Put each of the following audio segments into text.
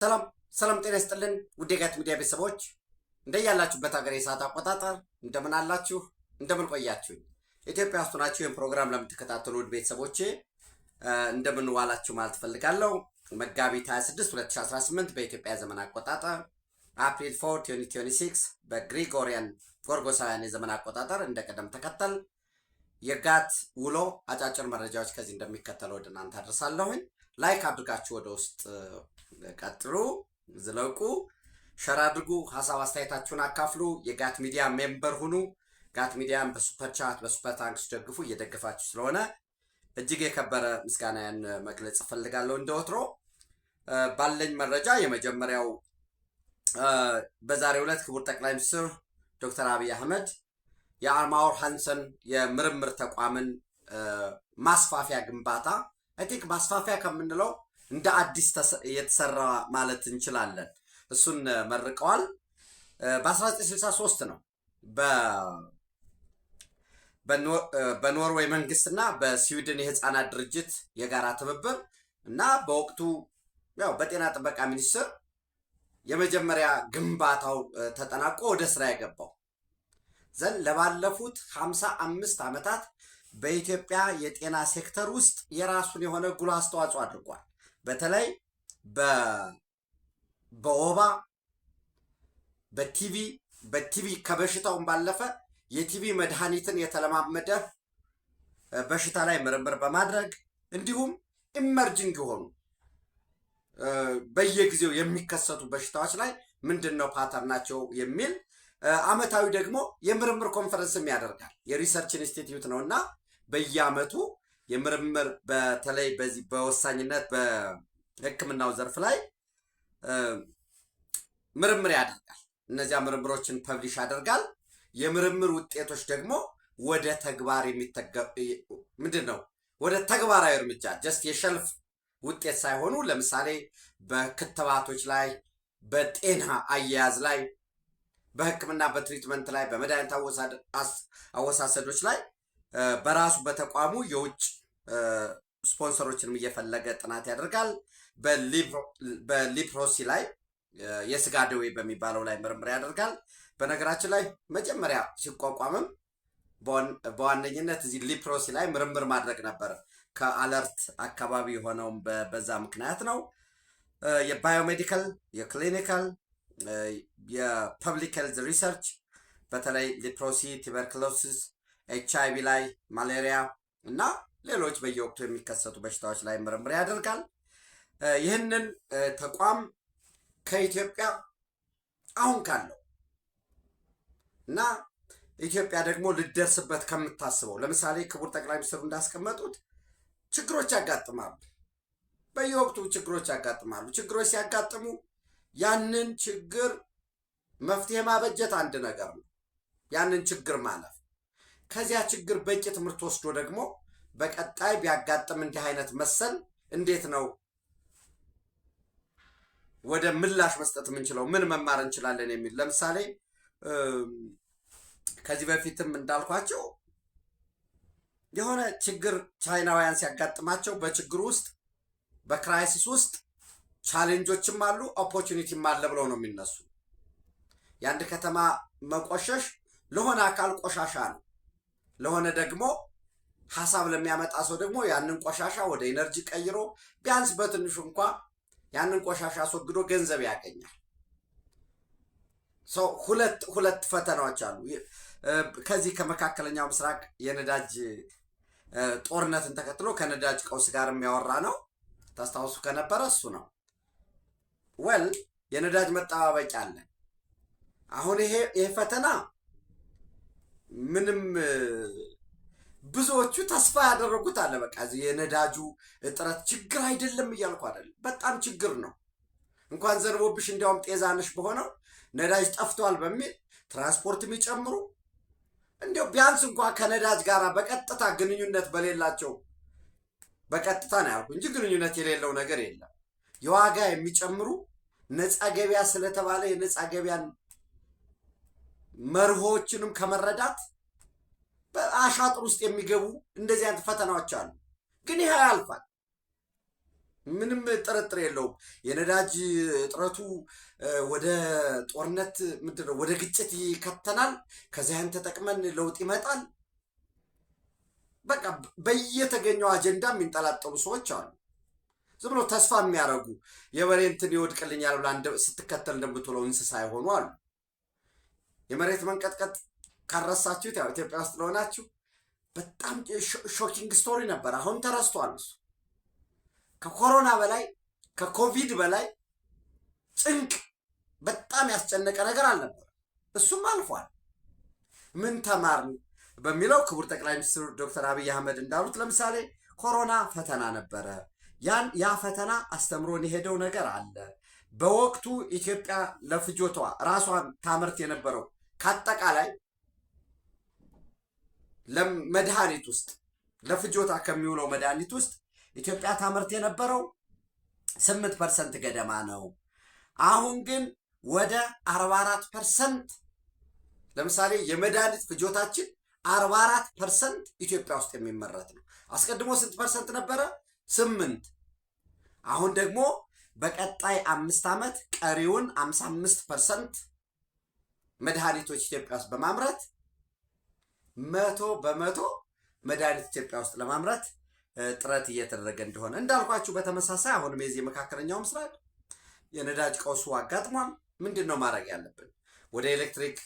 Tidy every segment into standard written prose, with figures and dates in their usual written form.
ሰላም ሰላም ጤና ይስጥልን ውድ የጋት ሚዲያ ቤተሰቦች እንደያላችሁበት ሀገር የሰዓት አቆጣጠር እንደምን አላችሁ እንደምን ቆያችሁ ኢትዮጵያ ውስጥ ናችሁ ይህን ፕሮግራም ለምትከታተሉ ውድ ቤተሰቦቼ እንደምን ዋላችሁ ማለት ፈልጋለሁ። መጋቢት 26 2018 በኢትዮጵያ ዘመን አቆጣጠር አፕሪል 4 2026 በግሪጎሪያን ጎርጎሳውያን የዘመን አቆጣጠር እንደቀደም ተከተል የጋት ውሎ አጫጭር መረጃዎች ከዚህ እንደሚከተለው ወደ እናንተ አድርሳለሁኝ። ላይክ አድርጋችሁ ወደ ውስጥ ቀጥሉ፣ ዝለቁ፣ ሸር አድርጉ፣ ሀሳብ አስተያየታችሁን አካፍሉ፣ የጋት ሚዲያ ሜምበር ሁኑ። ጋት ሚዲያን በሱፐር ቻት በሱፐር ታንክስ ደግፉ። እየደገፋችሁ ስለሆነ እጅግ የከበረ ምስጋናን መግለጽ እፈልጋለሁ። እንደወትሮ ባለኝ መረጃ የመጀመሪያው በዛሬው ዕለት ክቡር ጠቅላይ ሚኒስትር ዶክተር አብይ አህመድ የአርማወር ሃንሰን የምርምር ተቋምን ማስፋፊያ ግንባታ አይ ቲንክ ማስፋፊያ ከምንለው እንደ አዲስ የተሰራ ማለት እንችላለን። እሱን መርቀዋል። በ1963 ነው በኖርዌይ መንግስትና በስዊድን የህፃናት ድርጅት የጋራ ትብብር እና በወቅቱ ያው በጤና ጥበቃ ሚኒስቴር የመጀመሪያ ግንባታው ተጠናቆ ወደ ስራ የገባው ዘንድ ለባለፉት 55 ዓመታት በኢትዮጵያ የጤና ሴክተር ውስጥ የራሱን የሆነ ጉልህ አስተዋጽኦ አድርጓል። በተለይ በወባ በቲቪ ከበሽታውን ባለፈ የቲቪ መድኃኒትን የተለማመደ በሽታ ላይ ምርምር በማድረግ እንዲሁም ኢመርጂንግ የሆኑ በየጊዜው የሚከሰቱ በሽታዎች ላይ ምንድነው ፓተርናቸው የሚል አመታዊ ደግሞ የምርምር ኮንፈረንስም ያደርጋል። የሪሰርች ኢንስቲትዩት ነውና በየአመቱ የምርምር በተለይ በዚህ በወሳኝነት በሕክምናው ዘርፍ ላይ ምርምር ያደርጋል። እነዚያ ምርምሮችን ፐብሊሽ ያደርጋል። የምርምር ውጤቶች ደግሞ ወደ ተግባር ወደ ተግባራዊ እርምጃ ጀስት የሸልፍ ውጤት ሳይሆኑ ለምሳሌ በክትባቶች ላይ፣ በጤና አያያዝ ላይ፣ በሕክምና በትሪትመንት ላይ፣ በመድኃኒት አወሳሰዶች ላይ በራሱ በተቋሙ የውጭ ስፖንሰሮችንም እየፈለገ ጥናት ያደርጋል። በሊፕሮሲ ላይ የስጋ ደዌ በሚባለው ላይ ምርምር ያደርጋል። በነገራችን ላይ መጀመሪያ ሲቋቋምም በዋነኝነት እዚህ ሊፕሮሲ ላይ ምርምር ማድረግ ነበር። ከአለርት አካባቢ የሆነውም በዛ ምክንያት ነው። የባዮሜዲካል፣ የክሊኒካል፣ የፐብሊክ ሄልዝ ሪሰርች በተለይ ሊፕሮሲ፣ ቱበርኩሎሲስ፣ HIV ላይ፣ ማሌሪያ እና ሌሎች በየወቅቱ የሚከሰቱ በሽታዎች ላይ ምርምር ያደርጋል። ይህንን ተቋም ከኢትዮጵያ አሁን ካለው እና ኢትዮጵያ ደግሞ ልደርስበት ከምታስበው ለምሳሌ ክቡር ጠቅላይ ሚኒስትሩ እንዳስቀመጡት ችግሮች ያጋጥማሉ። በየወቅቱ ችግሮች ያጋጥማሉ። ችግሮች ሲያጋጥሙ ያንን ችግር መፍትሄ ማበጀት አንድ ነገር ነው። ያንን ችግር ማለፍ፣ ከዚያ ችግር በቂ ትምህርት ወስዶ ደግሞ በቀጣይ ቢያጋጥም እንዲህ አይነት መሰል እንዴት ነው ወደ ምላሽ መስጠት የምንችለው፣ ምን መማር እንችላለን የሚል ለምሳሌ ከዚህ በፊትም እንዳልኳቸው የሆነ ችግር ቻይናውያን ሲያጋጥማቸው በችግር ውስጥ በክራይሲስ ውስጥ ቻሌንጆችም አሉ ኦፖርቹኒቲም አለ ብለው ነው የሚነሱ። የአንድ ከተማ መቆሸሽ ለሆነ አካል ቆሻሻ ነው፣ ለሆነ ደግሞ ሀሳብ ለሚያመጣ ሰው ደግሞ ያንን ቆሻሻ ወደ ኢነርጂ ቀይሮ ቢያንስ በትንሹ እንኳ ያንን ቆሻሻ አስወግዶ ገንዘብ ያገኛል። ሁለት ፈተናዎች አሉ። ከዚህ ከመካከለኛው ምስራቅ የነዳጅ ጦርነትን ተከትሎ ከነዳጅ ቀውስ ጋር የሚያወራ ነው። ታስታውሱ ከነበረ እሱ ነው። የነዳጅ መጠባበቂያ አለ። አሁን ይሄ ፈተና ምንም ብዙዎቹ ተስፋ ያደረጉት አለ። በቃ የነዳጁ እጥረት ችግር አይደለም እያልኩ አይደለም፣ በጣም ችግር ነው። እንኳን ዘንቦብሽ እንዲያውም ጤዛነሽ በሆነው ነዳጅ ጠፍቷል በሚል ትራንስፖርት የሚጨምሩ እንዲያው ቢያንስ እንኳን ከነዳጅ ጋር በቀጥታ ግንኙነት በሌላቸው በቀጥታ ነው ያልኩ እንጂ ግንኙነት የሌለው ነገር የለም። የዋጋ የሚጨምሩ ነፃ ገበያ ስለተባለ የነፃ ገበያን መርሆችንም ከመረዳት በአሻጥር ውስጥ የሚገቡ እንደዚህ አይነት ፈተናዎች አሉ። ግን ይሄ ያልፋል። ምንም ጥርጥር የለውም። የነዳጅ እጥረቱ ወደ ጦርነት ምንድነው ወደ ግጭት ይከተናል። ከዚያን ተጠቅመን ለውጥ ይመጣል። በቃ በየተገኘው አጀንዳ የሚንጠላጠሉ ሰዎች አሉ። ዝም ብሎ ተስፋ የሚያደርጉ የበሬ እንትን ይወድቅልኛል ብላ ስትከተል እንደምትውለው እንስሳ የሆኑ አሉ። የመሬት መንቀጥቀጥ ካረሳችሁት ያው ኢትዮጵያ ውስጥ ለሆናችሁ በጣም ሾኪንግ ስቶሪ ነበር። አሁን ተረስቷል። እሱ ከኮሮና በላይ ከኮቪድ በላይ ጭንቅ በጣም ያስጨነቀ ነገር አልነበር። እሱም አልፏል። ምን ተማርን በሚለው ክቡር ጠቅላይ ሚኒስትር ዶክተር አብይ አህመድ እንዳሉት ለምሳሌ ኮሮና ፈተና ነበረ። ያ ፈተና አስተምሮን የሄደው ነገር አለ። በወቅቱ ኢትዮጵያ ለፍጆቷ ራሷን ታመርት የነበረው ከአጠቃላይ ለመድኃኒት ውስጥ ለፍጆታ ከሚውለው መድኃኒት ውስጥ ኢትዮጵያ ታመርት የነበረው 8% ገደማ ነው። አሁን ግን ወደ 44% ለምሳሌ የመድኃኒት ፍጆታችን 44% ኢትዮጵያ ውስጥ የሚመረት ነው። አስቀድሞ ስንት ፐርሰንት ነበረ? 8። አሁን ደግሞ በቀጣይ 5 ዓመት ቀሪውን 55% መድኃኒቶች ኢትዮጵያ ውስጥ በማምረት 100% መድኃኒት ኢትዮጵያ ውስጥ ለማምረት ጥረት እየተደረገ እንደሆነ እንዳልኳችሁ፣ በተመሳሳይ አሁንም የዚህ መካከለኛው ምስራቅ የነዳጅ ቀውሱ አጋጥሟል። ምንድን ነው ማድረግ ያለብን? ወደ ኤሌክትሪክ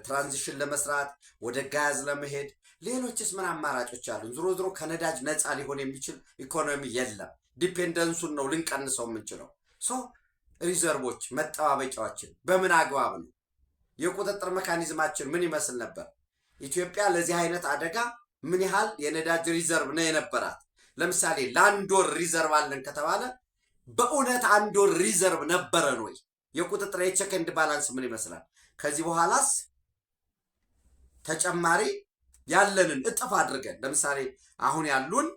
ትራንዚሽን ለመስራት ወደ ጋዝ ለመሄድ ሌሎችስ ምን አማራጮች አሉን? ዞሮ ዞሮ ከነዳጅ ነፃ ሊሆን የሚችል ኢኮኖሚ የለም። ዲፔንደንሱን ነው ልንቀንሰው የምንችለው። ሪዘርቮች መጠባበቂያዎችን በምን አግባብ ነው? የቁጥጥር ሜካኒዝማችን ምን ይመስል ነበር? ኢትዮጵያ ለዚህ አይነት አደጋ ምን ያህል የነዳጅ ሪዘርቭ ነው የነበራት? ለምሳሌ ለአንድ ወር ሪዘርቭ አለን ከተባለ በእውነት አንድ ወር ሪዘርቭ ነበረን ወይ? የቁጥጥር የቼክ ኤንድ ባላንስ ምን ይመስላል? ከዚህ በኋላስ ተጨማሪ ያለንን እጥፍ አድርገን ለምሳሌ አሁን ያሉን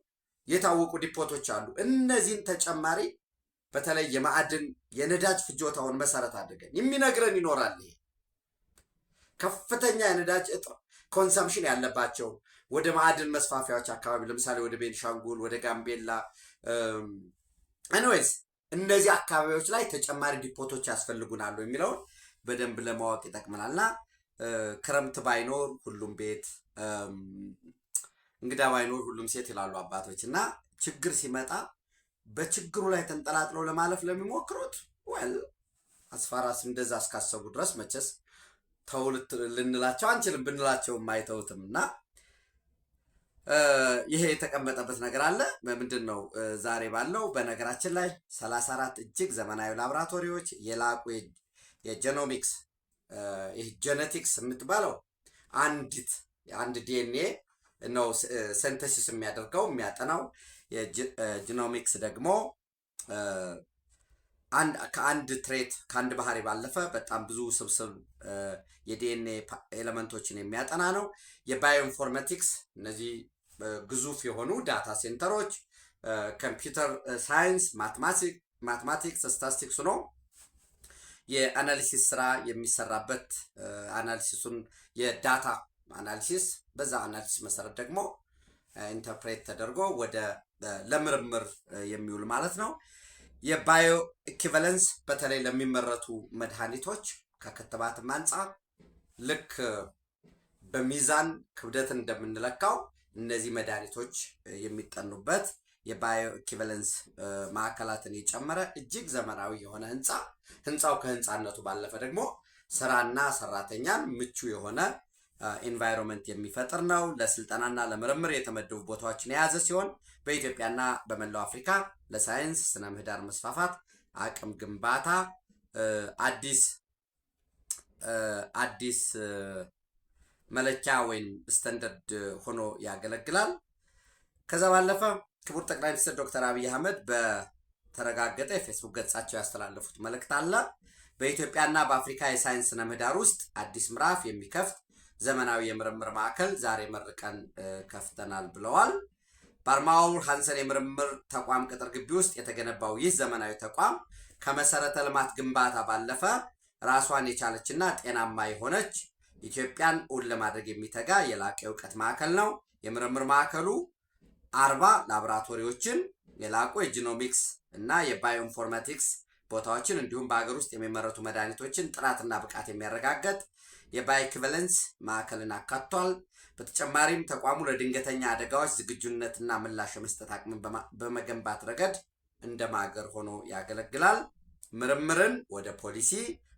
የታወቁ ዲፖቶች አሉ። እነዚህን ተጨማሪ በተለይ የማዕድን የነዳጅ ፍጆታውን መሰረት አድርገን የሚነግረን ይኖራል። ይሄ ከፍተኛ የነዳጅ ኮንሰምሽን ያለባቸው ወደ ማዕድን መስፋፊያዎች አካባቢ ለምሳሌ ወደ ቤንሻንጉል፣ ወደ ጋምቤላ ኤኒዌይስ እነዚህ አካባቢዎች ላይ ተጨማሪ ዲፖቶች ያስፈልጉናሉ የሚለውን በደንብ ለማወቅ ይጠቅመናልና ክረምት ባይኖር ሁሉም ቤት እንግዳ ባይኖር ሁሉም ሴት ይላሉ አባቶች። እና ችግር ሲመጣ በችግሩ ላይ ተንጠላጥለው ለማለፍ ለሚሞክሩት ወል አስፋራስ እንደዛ እስካሰቡ ድረስ መቼስ ተው ልንላቸው አንችልም፣ ብንላቸውም አይተውትም። እና ይሄ የተቀመጠበት ነገር አለ። ምንድን ነው ዛሬ ባለው በነገራችን ላይ 34 እጅግ ዘመናዊ ላቦራቶሪዎች የላቁ የጄኖሚክስ ይህ ጄኔቲክስ የምትባለው አንድ ዲኤንኤ ነው ሴንተሲስ የሚያደርገው የሚያጠናው። የጂኖሚክስ ደግሞ ከአንድ ትሬት ከአንድ ባህሪ ባለፈ በጣም ብዙ ስብስብ የዲኤንኤ ኤሌመንቶችን የሚያጠና ነው። የባዮኢንፎርማቲክስ እነዚህ ግዙፍ የሆኑ ዳታ ሴንተሮች፣ ኮምፒውተር ሳይንስ፣ ማትማቲክስ፣ ስታቲስቲክስ ነው። የአናሊሲስ ስራ የሚሰራበት አናሊሲሱን የዳታ አናሊሲስ በዛ አናሊሲስ መሰረት ደግሞ ኢንተርፕሬት ተደርጎ ወደ ለምርምር የሚውል ማለት ነው። የባዮ ኢኩቫለንስ በተለይ ለሚመረቱ መድኃኒቶች ከክትባትም አንጻር ልክ በሚዛን ክብደትን እንደምንለካው እነዚህ መድኃኒቶች የሚጠኑበት የባዮ ኢኩቫለንስ ማዕከላትን የጨመረ እጅግ ዘመናዊ የሆነ ህንፃው ከህንፃነቱ ባለፈ ደግሞ ስራና ሰራተኛን ምቹ የሆነ ኢንቫይሮንመንት የሚፈጥር ነው። ለስልጠናና ለምርምር የተመደቡ ቦታዎችን የያዘ ሲሆን በኢትዮጵያና በመላው አፍሪካ ለሳይንስ ስነ ምህዳር መስፋፋት አቅም ግንባታ አዲስ መለኪያ ወይም ስታንዳርድ ሆኖ ያገለግላል። ከዛ ባለፈ ክቡር ጠቅላይ ሚኒስትር ዶክተር አብይ አህመድ በተረጋገጠ የፌስቡክ ገጻቸው ያስተላለፉት መልእክት አለ። በኢትዮጵያና በአፍሪካ የሳይንስ ስነ ምህዳር ውስጥ አዲስ ምዕራፍ የሚከፍት ዘመናዊ የምርምር ማዕከል ዛሬ መርቀን ከፍተናል ብለዋል። በአርማውር ሃንሰን የምርምር ተቋም ቅጥር ግቢ ውስጥ የተገነባው ይህ ዘመናዊ ተቋም ከመሰረተ ልማት ግንባታ ባለፈ ራሷን የቻለችና ጤናማ የሆነች ኢትዮጵያን እውን ለማድረግ የሚተጋ የላቀ እውቀት ማዕከል ነው። የምርምር ማዕከሉ 40 ላቦራቶሪዎችን የላቁ የጂኖሚክስ እና የባዮኢንፎርማቲክስ ቦታዎችን እንዲሁም በሀገር ውስጥ የሚመረቱ መድኃኒቶችን ጥራትና ብቃት የሚያረጋግጥ የባዮኢኩቫለንስ ማዕከልን አካቷል። በተጨማሪም ተቋሙ ለድንገተኛ አደጋዎች ዝግጁነትና ምላሽ የመስጠት አቅምን በመገንባት ረገድ እንደ ማገር ሆኖ ያገለግላል። ምርምርን ወደ ፖሊሲ፣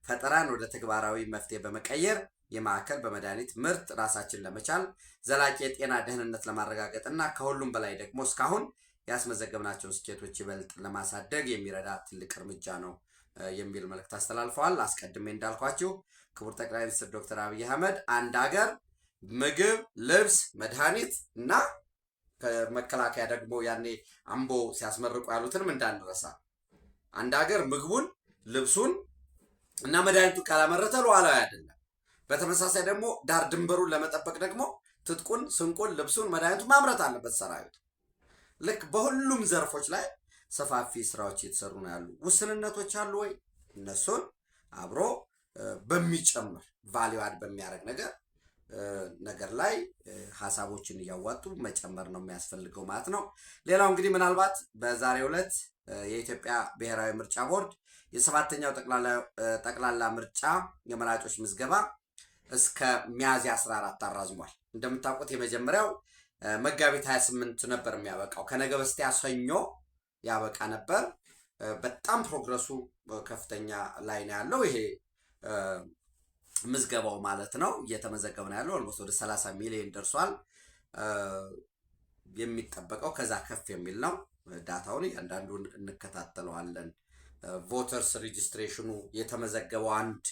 ፈጠራን ወደ ተግባራዊ መፍትሄ በመቀየር የማዕከል በመድኃኒት ምርት ራሳችን ለመቻል ዘላቂ የጤና ደህንነት ለማረጋገጥ እና ከሁሉም በላይ ደግሞ እስካሁን ያስመዘገብናቸውን ስኬቶች ይበልጥ ለማሳደግ የሚረዳ ትልቅ እርምጃ ነው የሚል መልእክት አስተላልፈዋል። አስቀድሜ እንዳልኳችሁ ክቡር ጠቅላይ ሚኒስትር ዶክተር አብይ አህመድ አንድ ሀገር ምግብ፣ ልብስ፣ መድኃኒት እና ከመከላከያ ደግሞ ያኔ አምቦ ሲያስመርቁ ያሉትንም እንዳንረሳ አንድ ሀገር ምግቡን፣ ልብሱን እና መድኃኒቱን ካላመረተ ሉዓላዊ አይደለም። በተመሳሳይ ደግሞ ዳር ድንበሩን ለመጠበቅ ደግሞ ትጥቁን፣ ስንቁን፣ ልብሱን፣ መድኃኒቱን ማምረት አለበት ሰራዊት። ልክ በሁሉም ዘርፎች ላይ ሰፋፊ ስራዎች እየተሰሩ ነው ያሉ። ውስንነቶች አሉ ወይ? እነሱን አብሮ በሚጨምር ቫሊዩ አድ በሚያደርግ ነገር ላይ ሀሳቦችን እያዋጡ መጨመር ነው የሚያስፈልገው ማለት ነው። ሌላው እንግዲህ ምናልባት በዛሬው ዕለት የኢትዮጵያ ብሔራዊ ምርጫ ቦርድ የሰባተኛው ጠቅላላ ምርጫ የመራጮች ምዝገባ እስከ ሚያዝያ 14 አራዝሟል። እንደምታውቁት የመጀመሪያው መጋቢት 28 ነበር የሚያበቃው። ከነገ በስቲያ ሰኞ ያበቃ ነበር። በጣም ፕሮግረሱ ከፍተኛ ላይ ነው ያለው። ይሄ ምዝገባው ማለት ነው እየተመዘገበ ነው ያለው። ኦልሞስት ወደ 30 ሚሊዮን ደርሷል። የሚጠበቀው ከዛ ከፍ የሚል ነው። ዳታውን እያንዳንዱን እንከታተለዋለን። ቮተርስ ሬጅስትሬሽኑ የተመዘገበው አንድ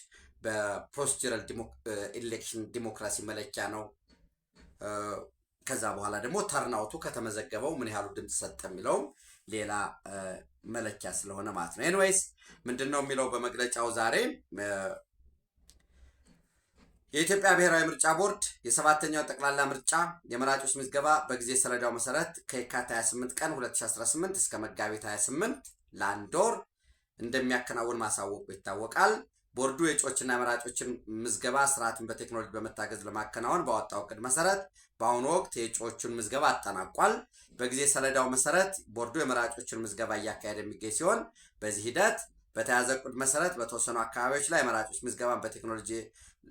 በፕሮሲጀራል ኤሌክሽን ዲሞክራሲ መለኪያ ነው። ከዛ በኋላ ደግሞ ተርናውቱ ከተመዘገበው ምን ያህሉ ድምፅ ሰጠ የሚለውም ሌላ መለኪያ ስለሆነ ማለት ነው። ኤንዌይስ ምንድነው የሚለው በመግለጫው ዛሬ የኢትዮጵያ ብሔራዊ ምርጫ ቦርድ የሰባተኛው ጠቅላላ ምርጫ የመራጮች ምዝገባ በጊዜ ሰሌዳው መሰረት ከየካቲት 28 ቀን 2018 እስከ መጋቢት 28 ለአንድ ወር እንደሚያከናውን ማሳወቁ ይታወቃል። ቦርዱ የእጩዎችና የመራጮችን ምዝገባ ስርዓትን በቴክኖሎጂ በመታገዝ ለማከናወን ባወጣው እቅድ መሰረት በአሁኑ ወቅት የእጩዎቹን ምዝገባ አጠናቋል። በጊዜ ሰሌዳው መሰረት ቦርዱ የመራጮችን ምዝገባ እያካሄደ የሚገኝ ሲሆን በዚህ ሂደት በተያዘ እቅድ መሰረት በተወሰኑ አካባቢዎች ላይ የመራጮች ምዝገባን በቴክኖሎጂ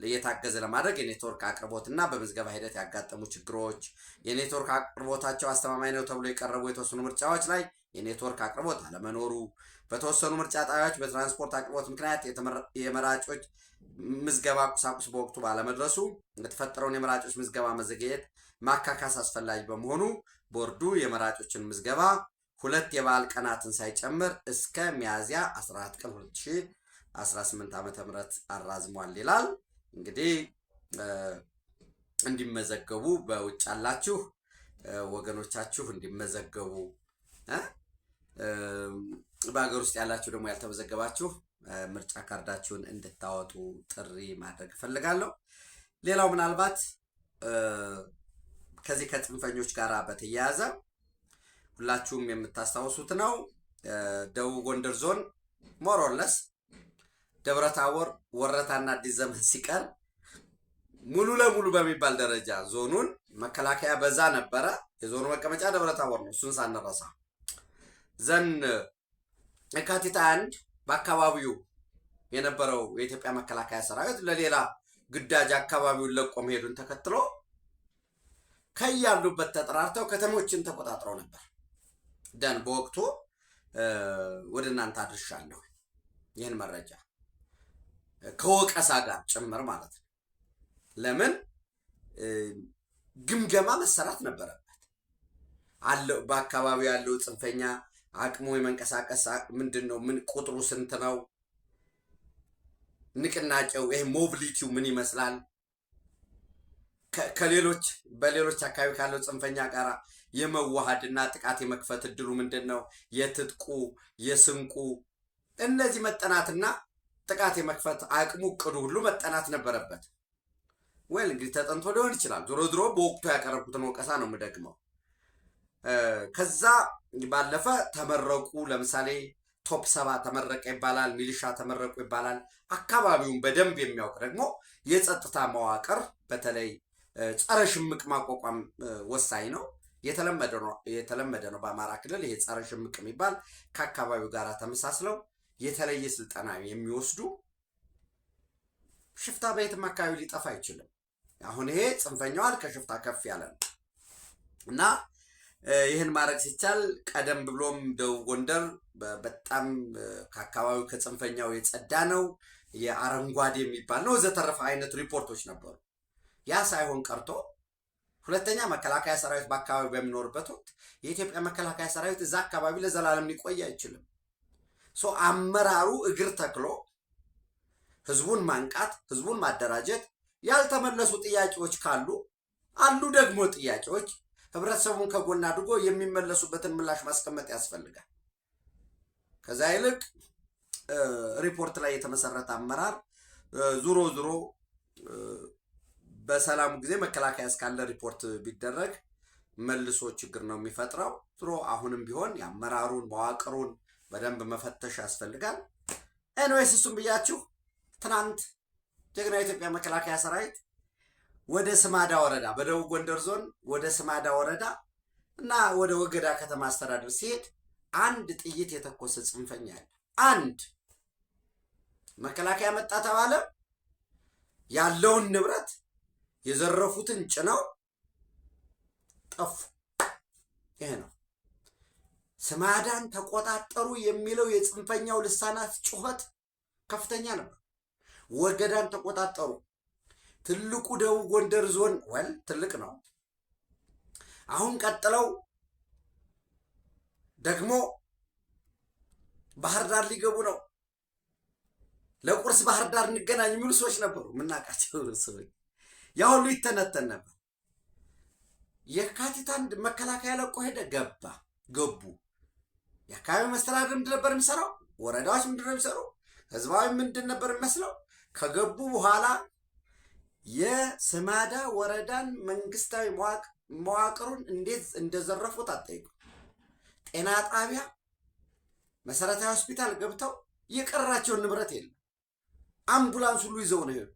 እየታገዘ ለማድረግ የኔትወርክ አቅርቦትና በምዝገባ ሂደት ያጋጠሙ ችግሮች፣ የኔትወርክ አቅርቦታቸው አስተማማኝ ነው ተብሎ የቀረቡ የተወሰኑ ምርጫዎች ላይ የኔትወርክ አቅርቦት አለመኖሩ፣ በተወሰኑ ምርጫ ጣቢያዎች በትራንስፖርት አቅርቦት ምክንያት የመራጮች ምዝገባ ቁሳቁስ በወቅቱ ባለመድረሱ የተፈጠረውን የመራጮች ምዝገባ መዘግየት ማካካስ አስፈላጊ በመሆኑ ቦርዱ የመራጮችን ምዝገባ 2 የበዓል ቀናትን ሳይጨምር እስከ ሚያዝያ 14 ቀን 2018 ዓ.ም አራዝሟል ይላል። እንግዲህ እንዲመዘገቡ በውጭ ያላችሁ ወገኖቻችሁ እንዲመዘገቡ፣ በሀገር ውስጥ ያላችሁ ደግሞ ያልተመዘገባችሁ ምርጫ ካርዳችሁን እንድታወጡ ጥሪ ማድረግ እፈልጋለሁ። ሌላው ምናልባት ከዚህ ከጽንፈኞች ጋር በተያያዘ ሁላችሁም የምታስታውሱት ነው። ደቡብ ጎንደር ዞን ሞሮለስ ደብረ ታቦር፣ ወረታና አዲስ ዘመን ሲቀር ሙሉ ለሙሉ በሚባል ደረጃ ዞኑን መከላከያ በዛ ነበረ። የዞኑ መቀመጫ ደብረ ታቦር ነው። እሱን ሳንረሳ ዘን የካቲት 1 በአካባቢው የነበረው የኢትዮጵያ መከላከያ ሰራዊት ለሌላ ግዳጅ አካባቢውን ለቆ መሄዱን ተከትሎ ከያሉበት ተጠራርተው ከተሞችን ተቆጣጥረው ነበር። ደን በወቅቱ ወደ እናንተ አድርሻለሁ ይህን መረጃ ከወቀሳ ጋር ጭምር ማለት ነው። ለምን ግምገማ መሰራት ነበረበት። አለው በአካባቢው ያለው ጽንፈኛ አቅሙ የመንቀሳቀስ ምንድነው? ምን ቁጥሩ ስንት ነው? ንቅናቄው ይሄ ሞቢሊቲው ምን ይመስላል? በሌሎች አካባቢ ካለው ጽንፈኛ ጋራ የመዋሃድና ጥቃት የመክፈት እድሉ ምንድነው? የትጥቁ የስንቁ እነዚህ መጠናትና ጥቃት የመክፈት አቅሙ እቅዱ ሁሉ መጠናት ነበረበት። ወይ እንግዲህ ተጠንቶ ሊሆን ይችላል። ዞሮ በወቅቱ ያቀረብኩትን ወቀሳ ነው የምደግመው። ከዛ ባለፈ ተመረቁ፣ ለምሳሌ ቶፕ 7 ተመረቀ ይባላል፣ ሚሊሻ ተመረቁ ይባላል። አካባቢውን በደንብ የሚያውቅ ደግሞ የጸጥታ መዋቅር በተለይ ጸረ ሽምቅ ማቋቋም ወሳኝ ነው። የተለመደ ነው በአማራ ክልል ይሄ ጸረ ሽምቅ የሚባል ከአካባቢው ጋር ተመሳስለው የተለየ ስልጠና የሚወስዱ ሽፍታ በየትም አካባቢ ሊጠፋ አይችልም። አሁን ይሄ ጽንፈኛዋል ከሽፍታ ከፍ ያለ ነው እና ይህን ማድረግ ሲቻል ቀደም ብሎም ደቡብ ጎንደር በጣም ከአካባቢው ከጽንፈኛው የጸዳ ነው የአረንጓዴ የሚባል ነው ዘተረፈ አይነት ሪፖርቶች ነበሩ። ያ ሳይሆን ቀርቶ ሁለተኛ መከላከያ ሰራዊት በአካባቢ በሚኖርበት ወቅት የኢትዮጵያ መከላከያ ሰራዊት እዛ አካባቢ ለዘላለም ሊቆይ አይችልም። አመራሩ እግር ተክሎ ህዝቡን ማንቃት፣ ህዝቡን ማደራጀት፣ ያልተመለሱ ጥያቄዎች ካሉ አሉ ደግሞ ጥያቄዎች ህብረተሰቡን ከጎን አድርጎ የሚመለሱበትን ምላሽ ማስቀመጥ ያስፈልጋል። ከዛ ይልቅ ሪፖርት ላይ የተመሰረተ አመራር ዙሮ በሰላሙ ጊዜ መከላከያ እስካለ ሪፖርት ቢደረግ መልሶ ችግር ነው የሚፈጥረው። ዙሮ አሁንም ቢሆን የአመራሩን መዋቅሩን በደንብ መፈተሽ ያስፈልጋል። ኤንዌይስ እሱም ብያችሁ ትናንት ጀግና የኢትዮጵያ መከላከያ ሰራዊት ወደ ስማዳ ወረዳ በደቡብ ጎንደር ዞን ወደ ስማዳ ወረዳ እና ወደ ወገዳ ከተማ አስተዳደር ሲሄድ አንድ ጥይት የተኮሰ ጽንፈኛ ያለ አንድ መከላከያ መጣ ተባለ። ያለውን ንብረት የዘረፉትን ጭነው ጠፉ። ይሄ ነው ስማዳን ተቆጣጠሩ የሚለው የጽንፈኛው ልሳናት ጩኸት ከፍተኛ ነበር። ወገዳን ተቆጣጠሩ። ትልቁ ደቡብ ጎንደር ዞን ትልቅ ነው። አሁን ቀጥለው ደግሞ ባህር ዳር ሊገቡ ነው። ለቁርስ ባህር ዳር እንገናኝ የሚሉ ሰዎች ነበሩ፣ የምናውቃቸው ሰዎች። ያ ሁሉ ይተነተን ነበር። የካቲት አንድ መከላከያ ለቆ ሄደ፣ ገቡ። የአካባቢ መስተዳድር ምንድን ነበር የሚሰራው? ወረዳዎች ምንድን ነው የሚሰሩ? ህዝባዊ ምንድን ነበር የሚመስለው? ከገቡ በኋላ የስማዳ ወረዳን መንግስታዊ መዋቅሩን እንዴት እንደዘረፉት አጠይቁ። ጤና ጣቢያ፣ መሰረታዊ ሆስፒታል ገብተው የቀራቸውን ንብረት የለም። አምቡላንስ ሁሉ ይዘው ነው ሄዱ።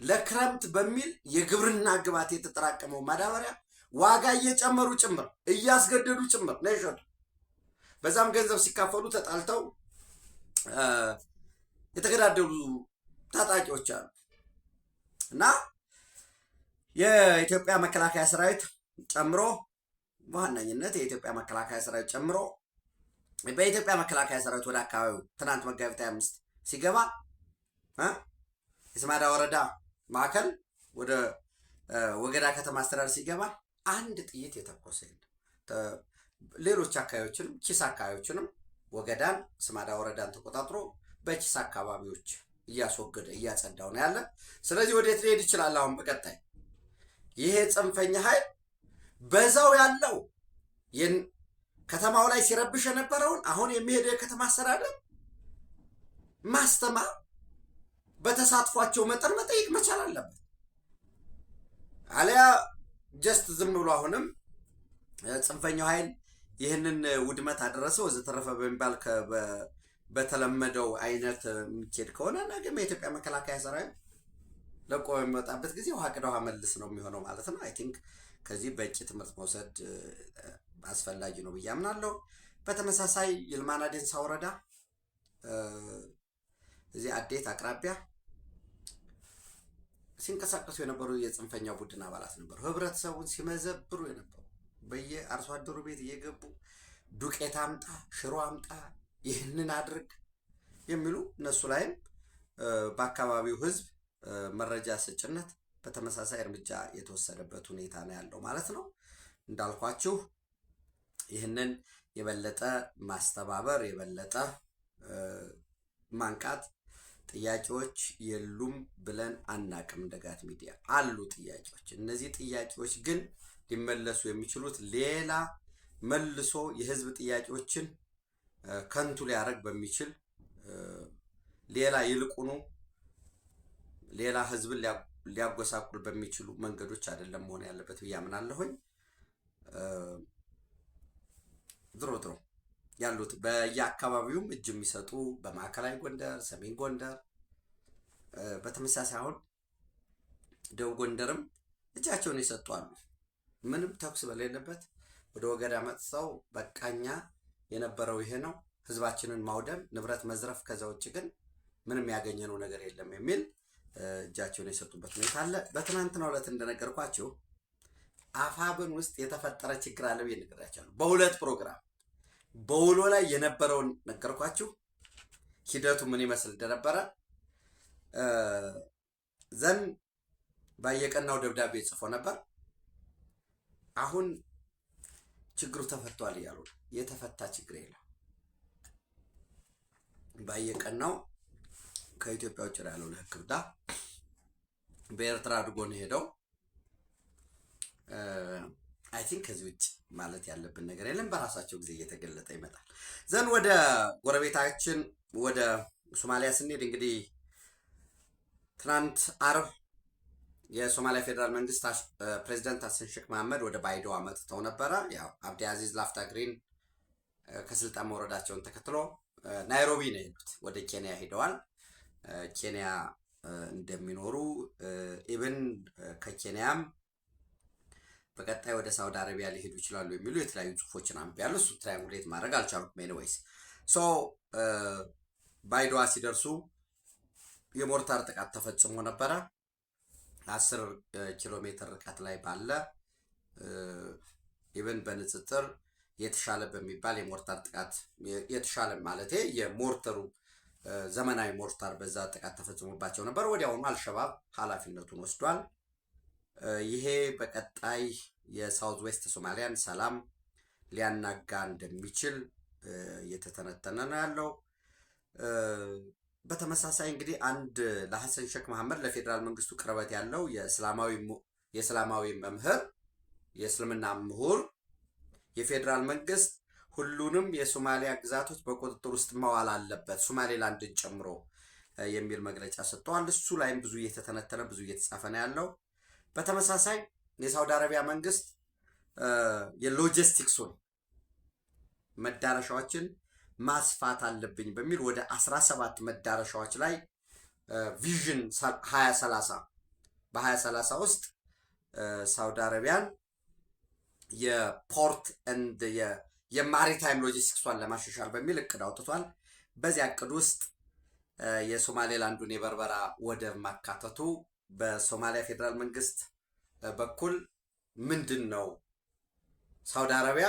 ለክረምት በሚል የግብርና ግብዓት የተጠራቀመው ማዳበሪያ ዋጋ እየጨመሩ ጭምር እያስገደዱ ጭምር ነው የሸጡ። በዛም ገንዘብ ሲካፈሉ ተጣልተው የተገዳደሉ ታጣቂዎች አሉ እና የኢትዮጵያ መከላከያ ሰራዊት ጨምሮ በዋነኝነት የኢትዮጵያ መከላከያ ሰራዊት ጨምሮ በኢትዮጵያ መከላከያ ሰራዊት ወደ አካባቢው ትናንት መጋቢት 25 ሲገባ የስማዳ ወረዳ ማዕከል ወደ ወገዳ ከተማ አስተዳደር ሲገባ አንድ ጥይት የተኮሰ የለም። ሌሎች አካባቢዎችንም ኪስ አካባቢዎችንም ወገዳን ስማዳ ወረዳን ተቆጣጥሮ በኪስ አካባቢዎች እያስወገደ እያጸዳው ነው ያለ። ስለዚህ ወዴት ሊሄድ ይችላል? አሁን በቀጣይ ይሄ ጽንፈኛ ኃይል በዛው ያለው ከተማው ላይ ሲረብሽ የነበረውን አሁን የሚሄደው የከተማ አስተዳደር ማስተማር፣ በተሳትፏቸው መጠን መጠየቅ መቻል አለበት። አሊያ ጀስት ዝም ብሎ አሁንም ጽንፈኛው ኃይል ይህንን ውድመት አደረሰው ወዘተረፈ በሚባል በተለመደው አይነት የሚኬድ ከሆነ ነገም የኢትዮጵያ መከላከያ ሰራዊት ለቆ የሚወጣበት ጊዜ ውሃ ቅዳ ውሃ መልስ ነው የሚሆነው ማለት ነው። አይ ቲንክ ከዚህ በቂ ትምህርት መውሰድ አስፈላጊ ነው ብዬ አምናለሁ። በተመሳሳይ ይልማና ዴንሳ ወረዳ እዚህ አዴት አቅራቢያ ሲንቀሳቀሱ የነበሩ የጽንፈኛ ቡድን አባላት ነበሩ። ህብረተሰቡን ሲመዘብሩ የነበሩ በየአርሶ አደሩ ቤት እየገቡ ዱቄት አምጣ፣ ሽሮ አምጣ፣ ይህንን አድርግ የሚሉ እነሱ ላይም በአካባቢው ህዝብ መረጃ ስጭነት በተመሳሳይ እርምጃ የተወሰደበት ሁኔታ ነው ያለው ማለት ነው። እንዳልኳችሁ ይህንን የበለጠ ማስተባበር የበለጠ ማንቃት ጥያቄዎች የሉም ብለን አናቅም። እንደጋት ሚዲያ አሉ ጥያቄዎች። እነዚህ ጥያቄዎች ግን ሊመለሱ የሚችሉት ሌላ መልሶ የህዝብ ጥያቄዎችን ከንቱ ሊያደርግ በሚችል ሌላ ይልቁኑ ሌላ ህዝብን ሊያጎሳቁል በሚችሉ መንገዶች አይደለም መሆን ያለበት ብዬ አምናለሁኝ። ድሮ ያሉት በየአካባቢውም እጅ የሚሰጡ በማዕከላዊ ጎንደር፣ ሰሜን ጎንደር በተመሳሳይ አሁን ደቡብ ጎንደርም እጃቸውን ይሰጡ አሉ። ምንም ተኩስ በሌለበት ወደ ወገዳ መጥተው በቃኛ የነበረው ይሄ ነው፣ ህዝባችንን ማውደም፣ ንብረት መዝረፍ፣ ከዛ ውጭ ግን ምንም ያገኘነው ነገር የለም የሚል እጃቸውን የሰጡበት ሁኔታ አለ። በትናንትናው ዕለት እንደነገርኳችሁ አፋብን ውስጥ የተፈጠረ ችግር አለ ብዬ ነግሬያቸዋለሁ። በሁለት ፕሮግራም በውሎ ላይ የነበረውን ነገርኳችሁ፣ ሂደቱ ምን ይመስል እንደነበረ። ዘን ባየቀናው ደብዳቤ ጽፎ ነበር። አሁን ችግሩ ተፈቷል እያሉ ነው። የተፈታ ችግር የለም። ባየቀናው ከኢትዮጵያ ውጭ ያለው ለሕክምና በኤርትራ አድርጎ ነው ሄደው። አይ ቲንክ ከዚህ ውጭ ማለት ያለብን ነገር የለም። በራሳቸው ጊዜ እየተገለጠ ይመጣል። ዘን ወደ ጎረቤታችን ወደ ሶማሊያ ስንሄድ እንግዲህ ትናንት አርብ የሶማሊያ ፌዴራል መንግስት ፕሬዚደንት ሀሰን ሼክ መሐመድ ወደ ባይዶዋ መጥተው ነበረ። ያው አብዲ አዚዝ ላፍታግሪን ከስልጣን መውረዳቸውን ተከትሎ ናይሮቢ ነው የሄዱት። ወደ ኬንያ ሄደዋል። ኬንያ እንደሚኖሩ ኢብን ከኬንያም በቀጣይ ወደ ሳውዲ አረቢያ ሊሄዱ ይችላሉ የሚሉ የተለያዩ ጽሁፎችን አንብቤያለሁ። እሱ ትራያንጉሌት ማድረግ አልቻልኩም። ኤኒዌይስ ሶ ባይዶዋ ሲደርሱ የሞርታር ጥቃት ተፈጽሞ ነበረ። 10 ኪሎ ሜትር ርቀት ላይ ባለ ኢብን በንጽጽር የተሻለ በሚባል የሞርታር ጥቃት የተሻለ ማለቴ የሞርተሩ ዘመናዊ ሞርታር በዛ ጥቃት ተፈጽሞባቸው ነበር። ወዲያውኑ አልሸባብ ኃላፊነቱን ወስዷል። ይሄ በቀጣይ የሳውዝ ዌስት ሶማሊያን ሰላም ሊያናጋ እንደሚችል እየተተነተነ ነው ያለው። በተመሳሳይ እንግዲህ አንድ ለሐሰን ሼክ መሐመድ ለፌዴራል መንግስቱ ቅርበት ያለው የእስላማዊ መምህር የእስልምና ምሁር የፌዴራል መንግስት ሁሉንም የሶማሊያ ግዛቶች በቁጥጥር ውስጥ መዋል አለበት ሶማሌላንድን ጨምሮ የሚል መግለጫ ሰጥተዋል። እሱ ላይም ብዙ እየተተነተነ ብዙ እየተጻፈ ነው ያለው። በተመሳሳይ የሳውዲ አረቢያ መንግስት የሎጂስቲክሱን መዳረሻዎችን ማስፋት አለብኝ በሚል ወደ 17 መዳረሻዎች ላይ ቪዥን 2030 በ2030 ውስጥ ሳውዲ አረቢያን የፖርት እንድ የማሪታይም ሎጂስቲክሷን ለማሻሻል በሚል እቅድ አውጥቷል። በዚያ እቅድ ውስጥ የሶማሌላንዱን የበርበራ ወደብ ማካተቱ በሶማሊያ ፌዴራል መንግስት በኩል ምንድን ነው? ሳውዲ አረቢያ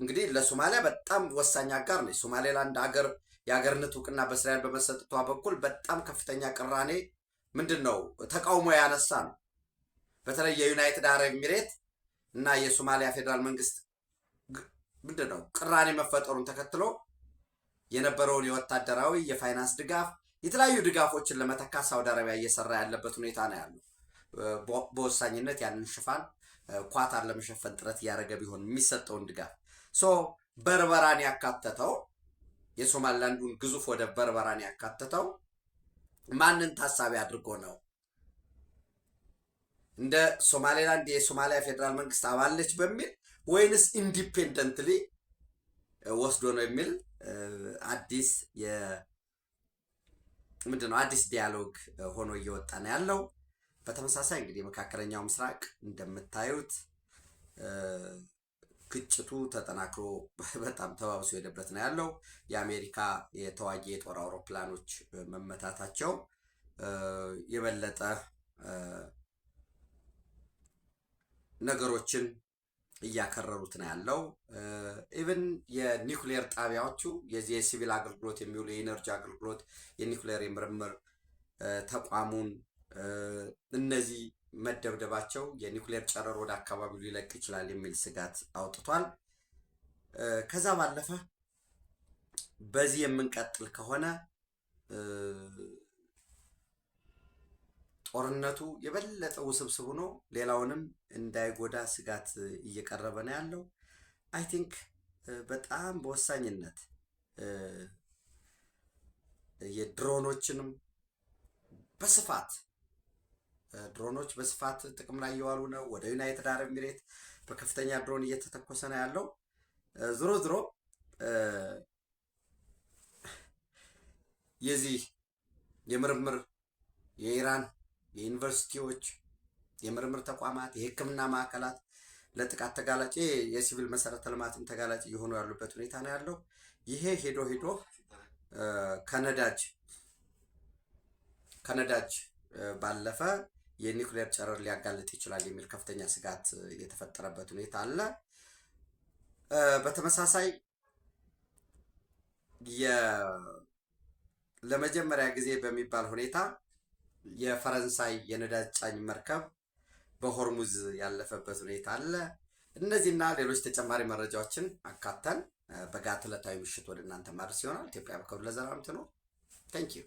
እንግዲህ ለሶማሊያ በጣም ወሳኝ አጋር ነች። ሶማሌላንድ ሀገር የሀገርነት እውቅና በእስራኤል በመሰጠቷ በኩል በጣም ከፍተኛ ቅራኔ ምንድን ነው ተቃውሞ ያነሳ ነው። በተለይ የዩናይትድ አረብ ኤሚሬት እና የሶማሊያ ፌዴራል መንግስት ምንድን ነው ቅራኔ መፈጠሩን ተከትሎ የነበረውን የወታደራዊ የፋይናንስ ድጋፍ የተለያዩ ድጋፎችን ለመተካት ሳውዲ አረቢያ እየሰራ ያለበት ሁኔታ ነው ያለው። በወሳኝነት ያንን ሽፋን ኳታር ለመሸፈን ጥረት እያደረገ ቢሆን የሚሰጠውን ድጋፍ በርበራን ያካተተው የሶማሊላንዱን ግዙፍ ወደ በርበራን ያካተተው ማንን ታሳቢ አድርጎ ነው? እንደ ሶማሌላንድ የሶማሊያ ፌዴራል መንግስት አባል ነች በሚል ወይንስ ኢንዲፔንደንትሊ ወስዶ ነው የሚል አዲስ ምንድነው አዲስ ዲያሎግ ሆኖ እየወጣ ነው ያለው። በተመሳሳይ እንግዲህ መካከለኛው ምስራቅ እንደምታዩት ግጭቱ ተጠናክሮ በጣም ተባብሶ የሄደበት ነው ያለው። የአሜሪካ የተዋጊ የጦር አውሮፕላኖች መመታታቸው የበለጠ ነገሮችን እያከረሩት ነው ያለው። ኢቭን የኒውክሌር ጣቢያዎቹ የዚህ የሲቪል አገልግሎት የሚውሉ የኢነርጂ አገልግሎት የኒውክሌር የምርምር ተቋሙን እነዚህ መደብደባቸው የኒውክሌር ጨረር ወደ አካባቢው ሊለቅ ይችላል የሚል ስጋት አውጥቷል። ከዛ ባለፈ በዚህ የምንቀጥል ከሆነ ጦርነቱ የበለጠ ውስብስብ ሆኖ ሌላውንም እንዳይጎዳ ስጋት እየቀረበ ነው ያለው። አይ ቲንክ በጣም በወሳኝነት የድሮኖችንም ድሮኖች በስፋት ጥቅም ላይ እየዋሉ ነው። ወደ ዩናይትድ አረብ ኤሚሬት በከፍተኛ ድሮን እየተተኮሰ ነው ያለው። ዝሮ ዝሮ የዚህ የምርምር የኢራን የዩኒቨርሲቲዎች የምርምር ተቋማት፣ የሕክምና ማዕከላት ለጥቃት ተጋላጭ፣ የሲቪል መሰረተ ልማትም ተጋላጭ እየሆኑ ያሉበት ሁኔታ ነው ያለው። ይሄ ሄዶ ሄዶ ከነዳጅ ባለፈ የኒውክሌር ጨረር ሊያጋልጥ ይችላል የሚል ከፍተኛ ስጋት የተፈጠረበት ሁኔታ አለ። በተመሳሳይ ለመጀመሪያ ጊዜ በሚባል ሁኔታ የፈረንሳይ የነዳጅ ጫኝ መርከብ በሆርሙዝ ያለፈበት ሁኔታ አለ። እነዚህና ሌሎች ተጨማሪ መረጃዎችን አካተን በጋት ዕለታዊ ምሽት ወደ እናንተ ማድረስ ይሆናል። ኢትዮጵያ በክብር ለዘላለም ትኖር። ታንኪዩ